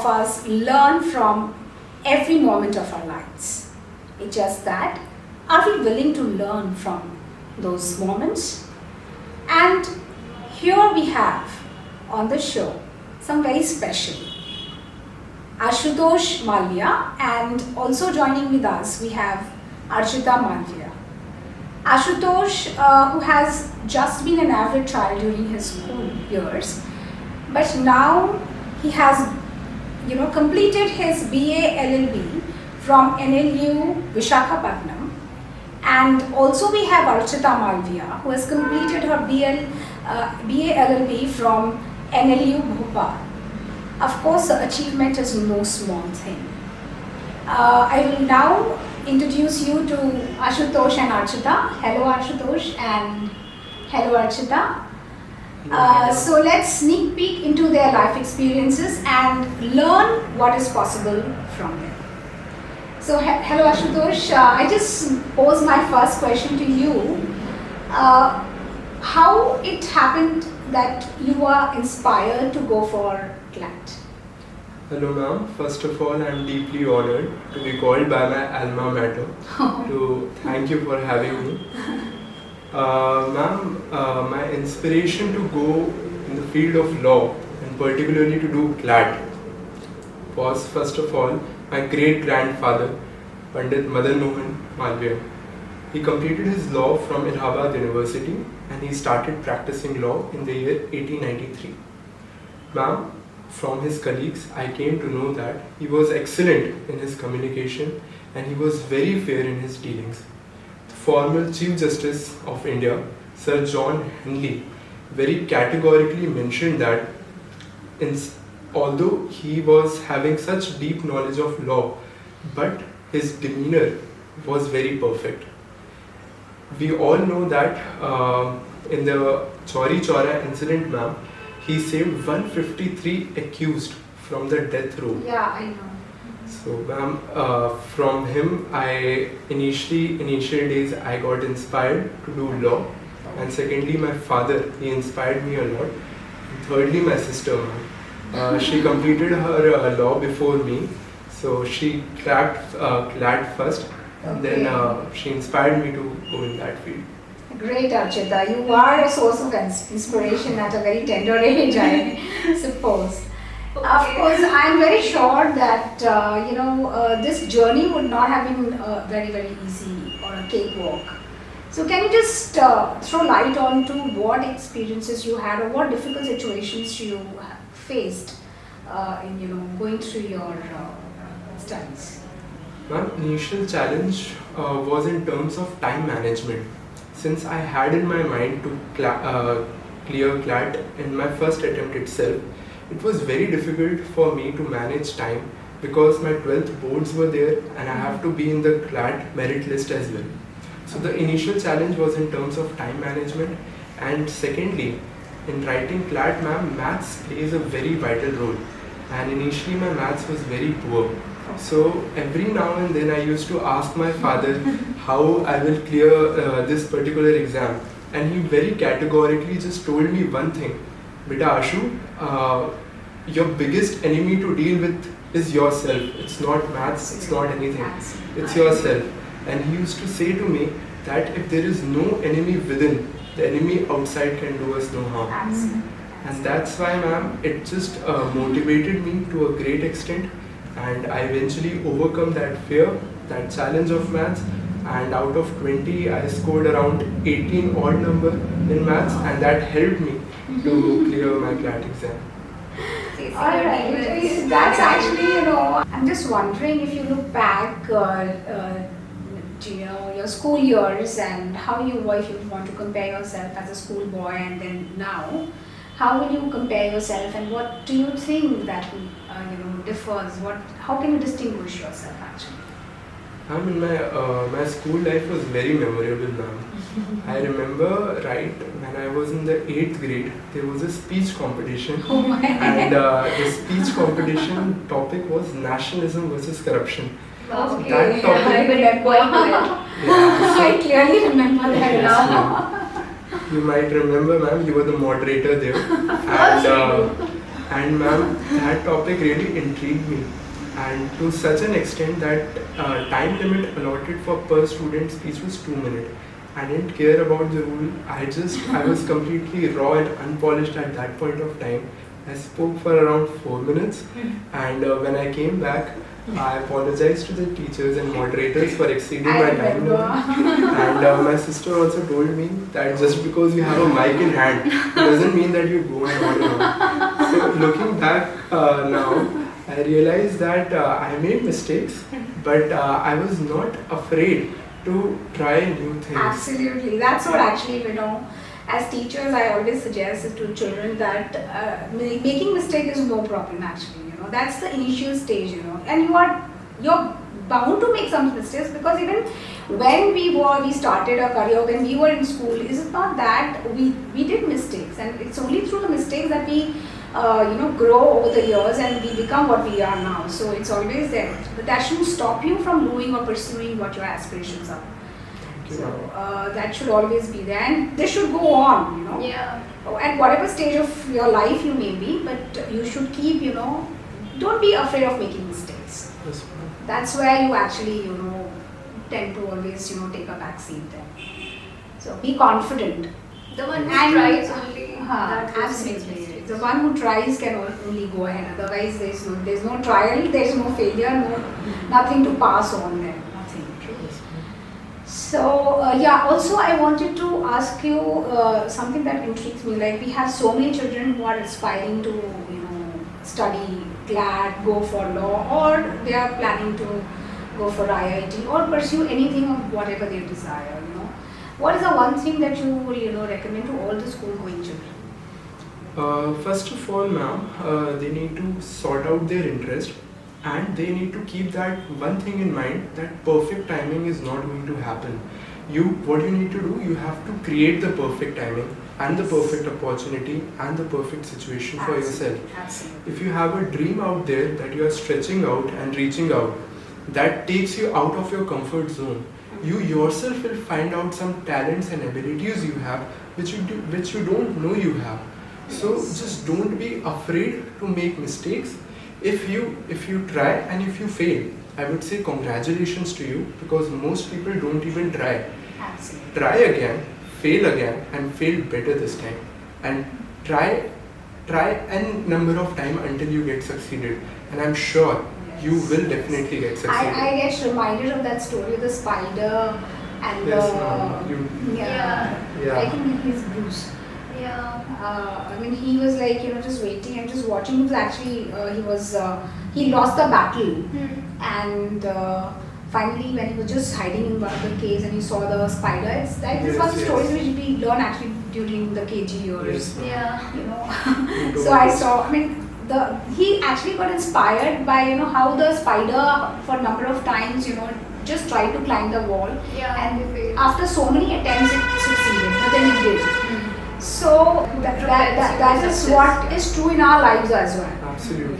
us learn from every moment of our lives. It's just that, are we willing to learn from those moments? And here we have on the show some very special. ASHUTOSH Malviya, and also joining with us we have ARCHITA Malviya. ASHUTOSH, who has just been an average child during his school years, but now he has completed his BA LLB from NLU Visakhapatnam, and also we have ARCHITA Malviya, who has completed her BA LLB from NLU Bhopal. Of course, the achievement is no small thing. I will now introduce you to ASHUTOSH and ARCHITA. Hello ASHUTOSH and hello ARCHITA. So let's sneak peek into their life experiences and learn what is possible from them. So hello ASHUTOSH, I just pose my first question to you. How it happened that you were inspired to go for CLAT? Hello ma'am, first of all I am deeply honored to be called by my alma mater. Thank you for having me. Ma'am, my inspiration to go in the field of law and particularly to do CLAT was first of all my great-grandfather, Pandit Madan Mohan Malviya. He completed his law from Allahabad University and he started practicing law in the year 1893. Ma'am, from his colleagues, I came to know that he was excellent in his communication and he was very fair in his dealings. The former Chief Justice of India, Sir John Henley, very categorically mentioned that although he was having such deep knowledge of law, but his demeanor was very perfect. We all know that in the Chauri Chaura incident, ma'am, he saved 153 accused from the death row. Yeah, I know. So, ma'am, from him, initial days, I got inspired to do law. And secondly, my father, he inspired me a lot. And thirdly, my sister, ma'am. She completed her law before me. So, she cracked CLAT first. And then she inspired me to go in that field. Great, ARCHITA. You are a source of inspiration at a very tender age, I suppose. Okay. Of course, I am very sure that this journey would not have been very, very easy or a cakewalk. So, can you just throw light on to what experiences you had or what difficult situations you faced in going through your studies? My initial challenge was in terms of time management. Since I had in my mind to clear CLAT in my first attempt itself, it was very difficult for me to manage time because my 12th boards were there and I have to be in the CLAT merit list as well. So the initial challenge was in terms of time management, and secondly, in writing CLAT, ma'am, maths plays a very vital role, and initially my maths was very poor. So every now and then I used to ask my father how I will clear this particular exam, and he very categorically just told me one thing: Beta Ashu, your biggest enemy to deal with is yourself. It's not maths, it's not anything, it's yourself. And he used to say to me that if there is no enemy within, the enemy outside can do us no harm. And that's why, ma'am, it just motivated me to a great extent. And I eventually overcome that fear, that challenge of maths, and out of 20 I scored around 18 odd number in maths, and that helped me to clear my CLAT exam. Alright, that's actually, I'm just wondering if you look back to your school years and how you were, if you want to compare yourself as a schoolboy and then now, how will you compare yourself and what do you think that differs? How can you distinguish yourself actually? I mean, my school life was very memorable, ma'am. I remember, when I was in the 8th grade, there was a speech competition. Oh my. And the speech competition topic was nationalism versus corruption. Okay, So that topic, I remember. I clearly remember that now. You might remember, ma'am, you were the moderator there. And And ma'am, that topic really intrigued me, and to such an extent that time limit allotted for per student speech was 2 minutes. I didn't care about the rule. I was completely raw and unpolished at that point of time. I spoke for around 4 minutes, and when I came back, I apologized to the teachers and moderators for exceeding my time limit. And my sister also told me that just because you have a mic in hand, it doesn't mean that you go and on and on. So looking back now, I realized that I made mistakes, but I was not afraid to try new things. Absolutely. That's what actually, as teachers, I always suggest to children that making mistake is no problem actually. That's the initial stage, and you're bound to make some mistakes, because even when we started our career, when we were in school, is it not that we did mistakes, and it's only through the mistakes that we grow over the years and we become what we are now. So it's always there, but that shouldn't stop you from doing or pursuing what your aspirations are. So that should always be there, and this should go on, Yeah. At whatever stage of your life you may be, but you should keep, don't be afraid of making mistakes. Yes, That's where you actually, tend to always, take a back seat there. So be confident. The one who And- tries only. that goes Absolutely. mistakes. The one who tries can only go ahead. Otherwise, there's no trial, there's no failure, nothing to pass on there. Nothing. So also I wanted to ask you something that intrigues me. Like, we have so many children who are aspiring to, study GLAD, go for law, or they are planning to go for IIT or pursue anything of whatever they desire. What is the one thing that you will recommend to all the school-going children? First of all, ma'am, they need to sort out their interest, and they need to keep that one thing in mind, that perfect timing is not going to happen. What you need to do, you have to create the perfect timing and the perfect opportunity and the perfect situation for yourself. Absolutely. If you have a dream out there that you are stretching out and reaching out, that takes you out of your comfort zone. You yourself will find out some talents and abilities you have which you don't know you have. So just don't be afraid to make mistakes. If you try and if you fail, I would say congratulations to you, because most people don't even try. Absolutely. Try again, and fail better this time. And try n number of time until you get succeeded. And I'm sure you will definitely get succeeded. I get reminded of that story of the spider and Yes, the I think he's Bruce. Yeah. He was like, just waiting and just watching. He was actually, he lost the battle. And finally, when he was just hiding in one of the caves and he saw the spider, it's like this was the stories which we learn actually during the KG years. Yes, Yeah. So I saw, he actually got inspired by, how the spider for a number of times, just tried to climb the wall. Yeah. And after so many attempts, it succeeded, but then it did. So that is what is true in our lives as well. Absolutely.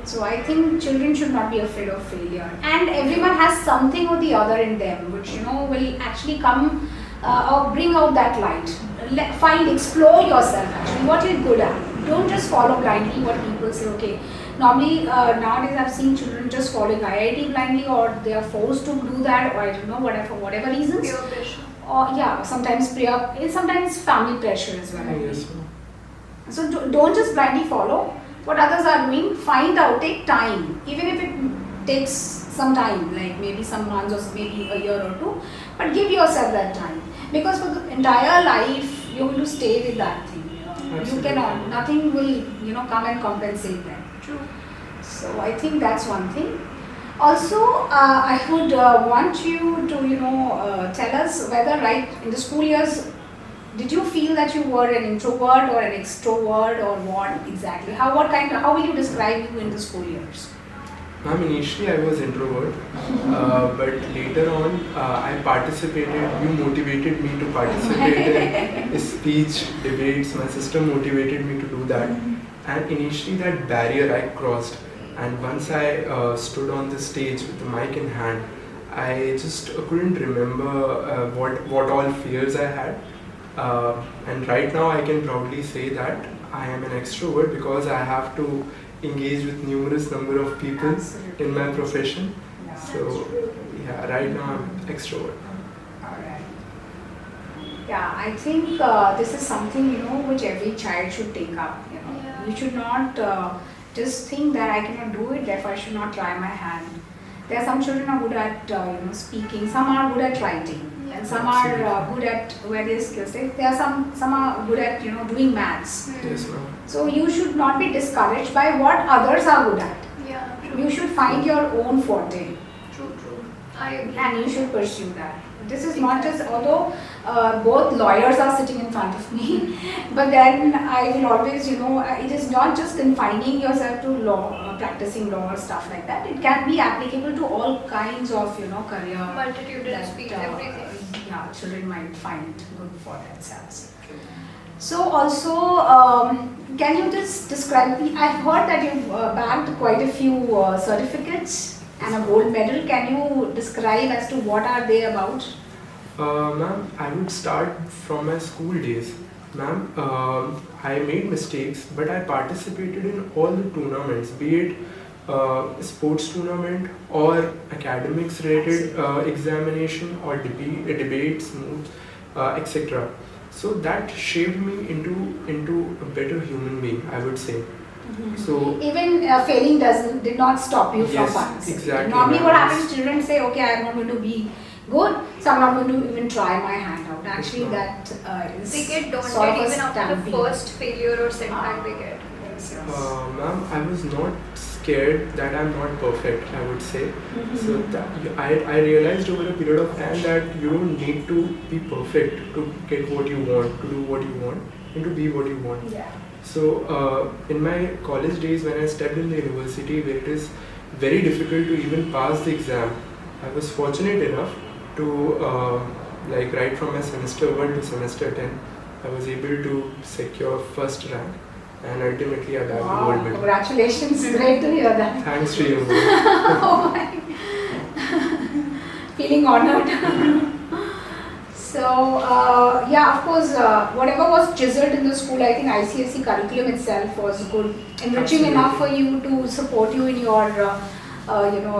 So I think children should not be afraid of failure, and everyone has something or the other in them which will actually come or bring out that light. Explore yourself actually, what you're good at. Don't just follow blindly what people say. Okay, normally nowadays I've seen children just following IIT blindly, or they are forced to do that, or I don't know, for whatever reasons. Peer pressure. Or sometimes sometimes family pressure as well. Yes. So don't just blindly follow what others are doing. Find out, take time, even if it takes some time, like maybe some months or maybe a year or two, but give yourself that time, because for the entire life you're going to stay with that thing. You cannot, nothing will come and compensate that. True. So I think that's one thing. Also, I would want you to tell us whether, right, in the school years, did you feel that you were an introvert or an extrovert, or what exactly? How will you describe you in the school years? Ma'am, initially I was introvert, but later on I participated. You motivated me to participate in speech, debates. My sister motivated me to do that, and initially that barrier I crossed. And once I stood on the stage with the mic in hand, I just couldn't remember what all fears I had. And right now I can proudly say that I am an extrovert because I have to engage with numerous number of people Absolutely. in my profession. Yeah. So yeah, right now I'm extrovert. Alright. Yeah, I think this is something, which every child should take up. Yeah. You should not just think that I cannot do it, therefore I should not try my hand. There are some children are good at speaking, some are good at writing, Yeah. and some are good at various skills. There are some are good at doing maths. Yes, ma'am. So you should not be discouraged by what others are good at. Yeah, true. You should find your own forte. True. I agree. And you should pursue that. This is not just, although both lawyers are sitting in front of me, but then I will always, it is not just confining yourself to law, practicing law or stuff like that. It can be applicable to all kinds of, career Multitude and that speed, everything. children might find good for themselves. So also, can you just describe, I've heard that you've bagged quite a few certificates and a gold medal. Can you describe as to what are they about? Ma'am, I would start from my school days. Ma'am, I made mistakes, but I participated in all the tournaments, be it sports tournament or academics related examination or debates, etc. So that shaped me into a better human being, I would say. So Even failing did not stop you from Yes, participating. exactly, Normally, ma'am. what happens? Children say, "Okay, I'm not going to be good, so I'm not going to even try my hand out." Actually, ma'am. that is They get daunted sort of a even after the stampede. first failure or setback they get. Yes. Ma'am, I was not scared that I'm not perfect, I would say. So that I realized over a period of time that you don't need to be perfect to get what you want, to do what you want, and to be what you want. Yeah. So in my college days, when I stepped in the university where it is very difficult to even pass the exam, I was fortunate enough to right from my semester 1 to semester 10, I was able to secure first rank, and ultimately I bagged the Wow, gold medal. congratulations! Great to hear that. Thanks to you. Oh my. Feeling honored. So, yeah, of course, whatever was chiseled in the school, I think ICSE curriculum itself was good, enriching enough for you to support you in your,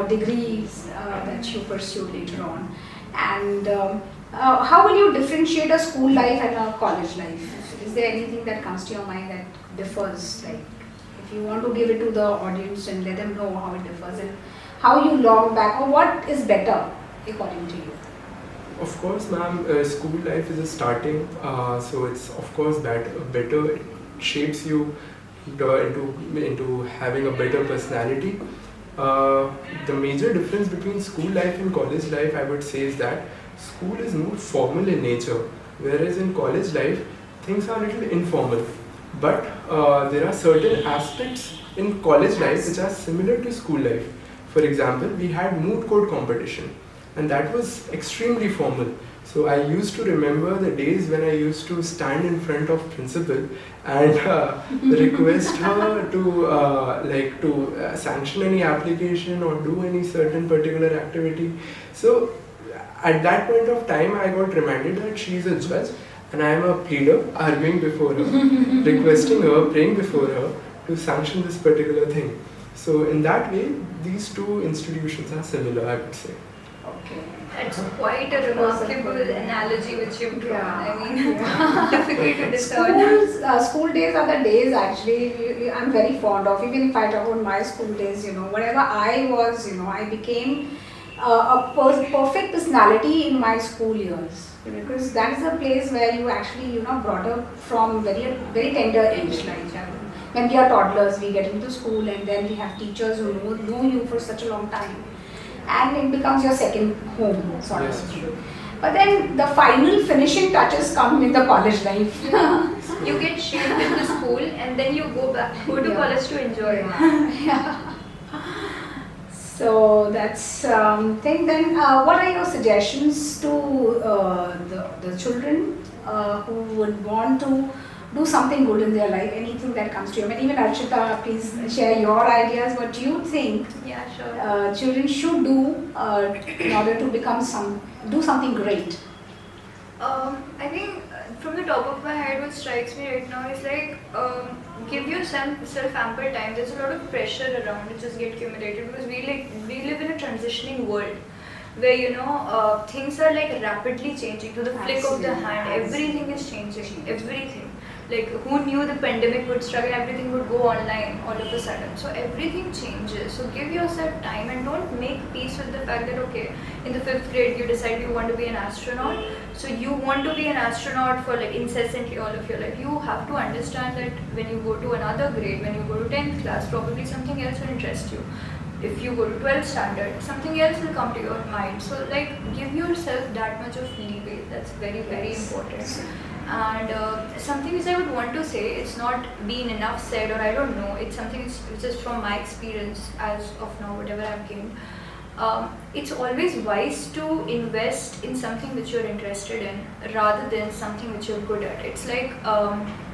degrees that you pursued later on. And how will you differentiate a school life and a college life? Is there anything that comes to your mind that differs? Like, if you want to give it to the audience and let them know how it differs and how you log back, or what is better according to you? Of course, ma'am, school life is a starting, so it's of course better. It shapes you into having a better personality. The major difference between school life and college life, I would say, is that school is more formal in nature, whereas in college life things are a little informal. But there are certain aspects in college life which are similar to school life. For example, we had moot court competition, and that was extremely formal. So I used to remember the days when I used to stand in front of principal and request her to sanction any application or do any certain particular activity. So at that point of time, I got reminded that she is a judge and I am a pleader, arguing before her, requesting her, praying before her to sanction this particular thing. So in that way, these two institutions are similar, I would say. Okay. That's quite a remarkable analogy which you've drawn. I mean, difficult to discern. School days are the days actually I'm very fond of. Even if I talk about my school days, whatever I was, I became a perfect personality in my school years. Because that is a place where you actually, brought up from very, very tender age. Like when we are toddlers, we get into school and then we have teachers who know you for such a long time. And it becomes your second home, sort of. Yes. But then the final finishing touches come in the college life. You get shaped in the school and then you go to college to enjoy it. Yeah. So that's thing. Then what are your suggestions to the children who would want to do something good in their life? Anything that comes to you? I mean, even Archita, please share your ideas. What you think Yeah, sure. children should do in order to do something great? I think From the top of my head, what strikes me right now is like, give yourself ample time. There's a lot of pressure around it, just get accumulated, because we live in a transitioning world where things are like rapidly changing. To the flick of the hand, everything is changing. Everything. Like, who knew the pandemic would strike and everything would go online all of a sudden? So everything changes. So give yourself time and don't make peace with the fact that, okay, in the 5th grade you decide you want to be an astronaut. So you want to be an astronaut for like incessantly all of your life. You have to understand that when you go to another grade, when you go to 10th class, probably something else will interest you. If you go to 12th standard, something else will come to your mind. So like, give yourself that much of leeway. That's very, very important. And something which I would want to say, it's not been enough said, or I don't know, it's something which is from my experience as of now, whatever I've gained. It's always wise to invest in something which you're interested in rather than something which you're good at. It's like,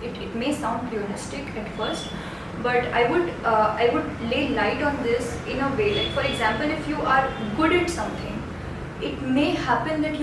it may sound pleonastic at first, but I would lay light on this in a way. Like, for example, if you are good at something, it may happen that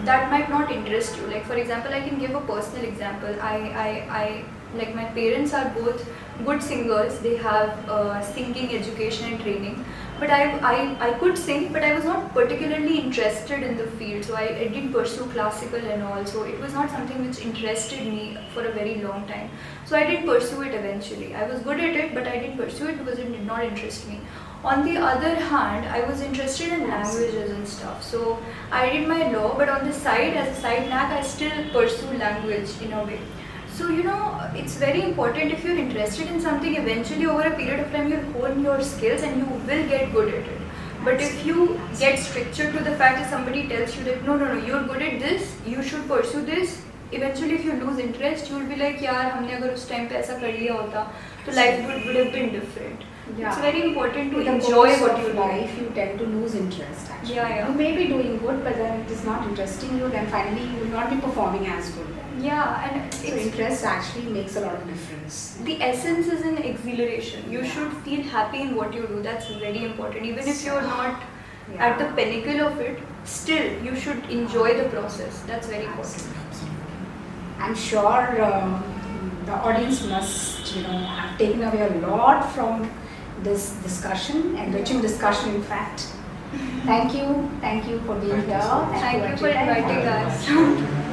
that might not interest you. Like, for example, I can give a personal example. I like, my parents are both good singers. They have singing education and training. But I could sing, but I was not particularly interested in the field. So I didn't pursue classical and all. So it was not something which interested me for a very long time. So I didn't pursue it eventually. I was good at it, but I didn't pursue it because it did not interest me. On the other hand, I was interested in languages and stuff. So I did my law, but on the side, as a side knack, I still pursue language in a way. So, it's very important. If you're interested in something, eventually over a period of time, you'll hone your skills and you will get good at it. But if you get strictured to the fact that somebody tells you that, no, you're good at this, you should pursue this, eventually if you lose interest, you'll be like, yaar, humne agar us time pe aisa kar liya hota, so life would have been different. Yeah. It's very important to enjoy what you do. Life, you tend to lose interest actually. Yeah. You may be doing good, but then it is not interesting you, then finally you will not be performing as good. Yeah, and so interest actually makes a lot of difference. The essence is in exhilaration. You should feel happy in what you do. That's very important. Even if you're not at the pinnacle of it, still you should enjoy the process. That's very important. I'm sure the audience must, have taken away a lot from this discussion, enriching discussion in fact. Thank you for being here. Thank you for inviting us.